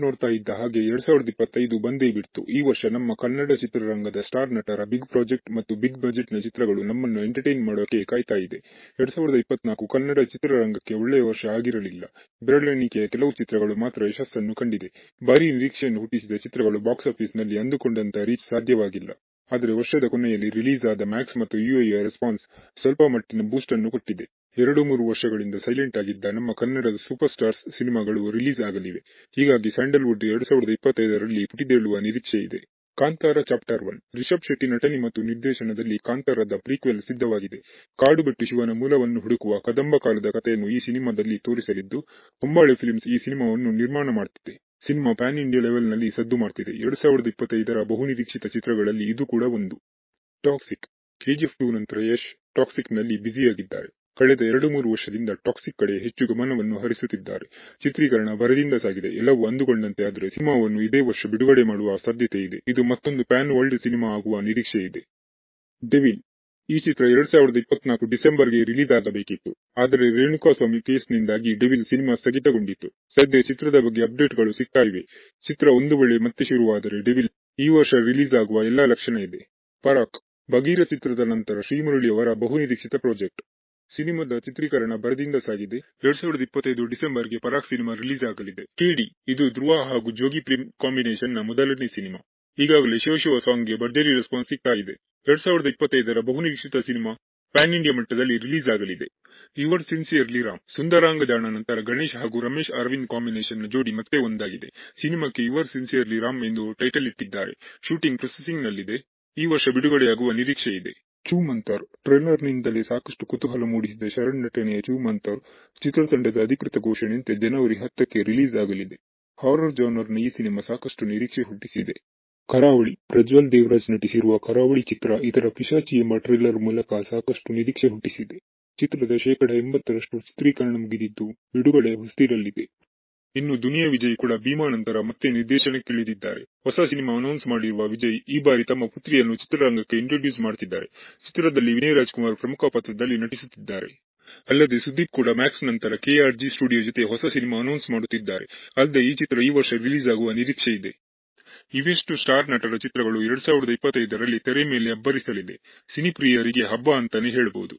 ನೋಡ್ತಾ ಇದ್ದ ಹಾಗೆ 2025 ಬಂದೇ ಬಿಡ್ತು. ಈ ವರ್ಷ ನಮ್ಮ ಕನ್ನಡ ಚಿತ್ರರಂಗದ ಸ್ಟಾರ್ ನಟರ ಬಿಗ್ ಪ್ರಾಜೆಕ್ಟ್ ಮತ್ತು ಬಿಗ್ ಬಜೆಟ್ ನ ಚಿತ್ರಗಳು ನಮ್ಮನ್ನು ಎಂಟರ್ಟೈನ್ ಮಾಡೋಕೆ ಕಾಯ್ತಾ ಇದೆ. 2024 ಕನ್ನಡ ಚಿತ್ರರಂಗಕ್ಕೆ ಒಳ್ಳೆಯ ವರ್ಷ ಆಗಿರಲಿಲ್ಲ. ಬೆರಳೆಣಿಕೆಯ ಕೆಲವು ಚಿತ್ರಗಳು ಮಾತ್ರ ಯಶಸ್ಸನ್ನು ಕಂಡಿದೆ. ಭಾರೀ ನಿರೀಕ್ಷೆಯನ್ನು ಹುಟ್ಟಿಸಿದ ಚಿತ್ರಗಳು ಬಾಕ್ಸ್ ಆಫೀಸ್ ನಲ್ಲಿ ಅಂದುಕೊಂಡಂತ ರೀಚ್ ಸಾಧ್ಯವಾಗಿಲ್ಲ. ಆದರೆ ವರ್ಷದ ಕೊನೆಯಲ್ಲಿ ರಿಲೀಸ್ ಆದ ಮ್ಯಾಕ್ಸ್ ಮತ್ತು ಯುಐಯ ರೆಸ್ಪಾನ್ಸ್ ಸ್ವಲ್ಪ ಮಟ್ಟಿನ ಬೂಸ್ಟ್ ಅನ್ನು ಕೊಟ್ಟಿದೆ. 2-3 ವರ್ಷಗಳಿಂದ ಸೈಲೆಂಟ್ ಆಗಿದ್ದ ನಮ್ಮ ಕನ್ನಡದ ಸೂಪರ್ ಸ್ಟಾರ್ಸ್ ಸಿನಿಮಾಗಳು ರಿಲೀಸ್ ಆಗಲಿವೆ. ಹೀಗಾಗಿ ಸ್ಯಾಂಡಲ್ವುಡ್ 2025ರಲ್ಲಿ ಪುಟಿದೇಳುವ ನಿರೀಕ್ಷೆ ಇದೆ. ಕಾಂತಾರ ಚಾಪ್ಟರ್ 1 ರಿಷಬ್ ಶೆಟ್ಟಿ ನಟನೆ ಮತ್ತು ನಿರ್ದೇಶನದಲ್ಲಿ ಕಾಂತಾರದ ಪ್ರೀಕ್ವೆಲ್ ಸಿದ್ಧವಾಗಿದೆ. ಕಾಡು ಬಿಟ್ಟು ಶಿವನ ಮೂಲವನ್ನು ಹುಡುಕುವ ಕದಂಬ ಕಾಲದ ಕಥೆಯನ್ನು ಈ ಸಿನಿಮಾದಲ್ಲಿ ತೋರಿಸಲಿದ್ದು, ಹೊಂಬಾಳೆ ಫಿಲ್ಮ್ಸ್ ಈ ಸಿನಿಮಾವನ್ನು ನಿರ್ಮಾಣ ಮಾಡ್ತಿದೆ. ಸಿನಿಮಾ ಪ್ಯಾನ್ ಇಂಡಿಯಾ ಲೆವೆಲ್ ನಲ್ಲಿ ಸದ್ದು ಮಾಡ್ತಿದೆ. 2025ರ ಬಹುನಿರೀಕ್ಷಿತ ಚಿತ್ರಗಳಲ್ಲಿ ಇದು ಕೂಡ ಒಂದು. ಟಾಕ್ಸಿಕ್ KGF 2 ನಂತರ ಯಶ್ ಟಾಕ್ಸಿಕ್ ನಲ್ಲಿ ಬ್ಯುಸಿಯಾಗಿದ್ದಾರೆ. ಕಳೆದ 2-3 ವರ್ಷದಿಂದ ಟಾಕ್ಸಿಕ್ ಕಡೆ ಹೆಚ್ಚು ಗಮನವನ್ನು ಹರಿಸುತ್ತಿದ್ದಾರೆ. ಚಿತ್ರೀಕರಣ ಭರದಿಂದ ಸಾಗಿದೆ. ಎಲ್ಲವೂ ಅಂದುಕೊಂಡಂತೆ ಆದರೆ ಸಿನಿಮಾವನ್ನು ಇದೇ ವರ್ಷ ಬಿಡುಗಡೆ ಮಾಡುವ ಸಾಧ್ಯತೆ ಇದೆ. ಇದು ಮತ್ತೊಂದು ಪ್ಯಾನ್ ವರ್ಲ್ಡ್ ಸಿನಿಮಾ ಆಗುವ ನಿರೀಕ್ಷೆ ಇದೆ. ಡೆವಿಲ್ ಈ ಚಿತ್ರ 2024 ಡಿಸೆಂಬರ್ಗೆ ರಿಲೀಸ್ ಆಗಬೇಕಿತ್ತು. ಆದರೆ ರೇಣುಕಾಸ್ವಾಮಿ ಕೇಸ್ನಿಂದಾಗಿ ಡೆವಿಲ್ ಸಿನಿಮಾ ಸ್ಥಗಿತಗೊಂಡಿತ್ತು. ಸದ್ಯ ಚಿತ್ರದ ಬಗ್ಗೆ ಅಪ್ಡೇಟ್ಗಳು ಸಿಗ್ತಾ ಇವೆ. ಚಿತ್ರ ಒಂದು ವೇಳೆ ಮತ್ತೆ ಶುರುವಾದರೆ ಡೆವಿಲ್ ಈ ವರ್ಷ ರಿಲೀಸ್ ಆಗುವ ಎಲ್ಲಾ ಲಕ್ಷಣ ಇದೆ. ಪರಾಕ್ ಬಗೀರ ಚಿತ್ರದ ನಂತರ ಶ್ರೀಮುರಳಿ ಅವರ ಬಹುನಿರೀಕ್ಷಿತ ಪ್ರಾಜೆಕ್ಟ್. ಸಿನಿಮಾದ ಚಿತ್ರೀಕರಣ ಭರದಿಂದ ಸಾಗಿದೆ. 2025 ಡಿಸೆಂಬರ್ಗೆ ಪರಾಕ್ ಸಿನಿಮಾ ರಿಲೀಸ್ ಆಗಲಿದೆ. KD ಇದು ಧ್ರುವ ಹಾಗೂ ಜೋಗಿ ಪ್ರೇಮ್ ಕಾಂಬಿನೇಷನ್ ನ ಮೊದಲನೇ ಸಿನಿಮಾ. ಈಗಾಗಲೇ ಶಿವ ಸಾಂಗ್ಗೆ ಭರ್ಜರಿ ರೆಸ್ಪಾನ್ಸ್ ಸಿಗ್ತಾ ಇದೆ. 2025ರ ಬಹುನಿರೀಕ್ಷಿತ ಸಿನಿಮಾ ಪ್ಯಾನ್ ಇಂಡಿಯಾ ಮಟ್ಟದಲ್ಲಿ ರಿಲೀಸ್ ಆಗಲಿದೆ. ಯುವರ್ ಸಿನ್ಸಿಯರ್ಲಿ ರಾಮ್ ಸುಂದರಾಂಗಜಾಣ ನಂತರ ಗಣೇಶ್ ಹಾಗೂ ರಮೇಶ್ ಅರವಿಂದ್ ಕಾಂಬಿನೇಷನ್ ನ ಜೋಡಿ ಮತ್ತೆ ಒಂದಾಗಿದೆ. ಸಿನಿಮಾಕ್ಕೆ ಯುವರ್ ಸಿನ್ಸಿಯರ್ಲಿ ರಾಮ್ ಎಂದು ಟೈಟಲ್ ಇಟ್ಟಿದ್ದಾರೆ. ಶೂಟಿಂಗ್ ಪ್ರೊಸೆಸಿಂಗ್ ನಲ್ಲಿದೆ. ಈ ವರ್ಷ ಬಿಡುಗಡೆಯಾಗುವ ನಿರೀಕ್ಷೆ ಇದೆ. ಚೂ ಮಂತರ್ ಟ್ರೇಲರ್ ನಿಂದಲೇ ಸಾಕಷ್ಟು ಕುತೂಹಲ ಮೂಡಿಸಿದ ಶರಣ್ ನಟನೆಯ ಚೂ ಮಂತರ್ ಚಿತ್ರತಂಡದ ಅಧಿಕೃತ ಘೋಷಣೆಯಂತೆ ಜನವರಿ 10ಕ್ಕೆ ರಿಲೀಸ್ ಆಗಲಿದೆ. ಹಾರರ್ ಜಾನರ್ ನ ಈ ಸಿನಿಮಾ ಸಾಕಷ್ಟು ನಿರೀಕ್ಷೆ ಹುಟ್ಟಿಸಿದೆ. ಕರಾವಳಿ ಪ್ರಜ್ವಲ್ ದೇವರಾಜ್ ನಟಿಸಿರುವ ಕರಾವಳಿ ಚಿತ್ರ ಇದರ ಪಿಶಾಚಿ ಎಂಬ ಟ್ರೇಲರ್ ಮೂಲಕ ಸಾಕಷ್ಟು ನಿರೀಕ್ಷೆ ಹುಟ್ಟಿಸಿದೆ. ಚಿತ್ರದ 80% ಚಿತ್ರೀಕರಣ ಮುಗಿದಿದ್ದು ಬಿಡುಗಡೆ ಹೊಸ್ತಿರಲ್ಲಿದೆ. ಇನ್ನು ದುನಿಯಾ ವಿಜಯ್ ಕೂಡ ಭೀಮಾ ನಂತರ ಮತ್ತೆ ನಿರ್ದೇಶನಕ್ಕಿಳಿದಿದ್ದಾರೆ. ಹೊಸ ಸಿನಿಮಾ ಅನೌನ್ಸ್ ಮಾಡಿರುವ ವಿಜಯ್ ಈ ಬಾರಿ ತಮ್ಮ ಪುತ್ರಿಯನ್ನು ಚಿತ್ರರಂಗಕ್ಕೆ ಇಂಟ್ರೊಡ್ಯೂಸ್ ಮಾಡ್ತಿದ್ದಾರೆ. ಚಿತ್ರದಲ್ಲಿ ವಿನಯ್ ರಾಜ್ಕುಮಾರ್ ಪ್ರಮುಖ ಪಾತ್ರದಲ್ಲಿ ನಟಿಸುತ್ತಿದ್ದಾರೆ. ಅಲ್ಲದೆ ಸುದೀಪ್ ಕೂಡ ಮ್ಯಾಕ್ಸ್ ನಂತರ KRG ಸ್ಟುಡಿಯೋ ಜೊತೆ ಹೊಸ ಸಿನಿಮಾ ಅನೌನ್ಸ್ ಮಾಡುತ್ತಿದ್ದಾರೆ. ಅಲ್ಲದೆ ಈ ಚಿತ್ರ ಈ ವರ್ಷ ರಿಲೀಸ್ ಆಗುವ ನಿರೀಕ್ಷೆ ಇದೆ. ಇವೆಷ್ಟು ಸ್ಟಾರ್ ನಟರ ಚಿತ್ರಗಳು 2025ರಲ್ಲಿ ತೆರೆ ಮೇಲೆ ಅಬ್ಬರಿಸಲಿದೆ. ಸಿನಿಪ್ರಿಯರಿಗೆ ಹಬ್ಬ ಅಂತಾನೆ ಹೇಳ್ಬೋದು.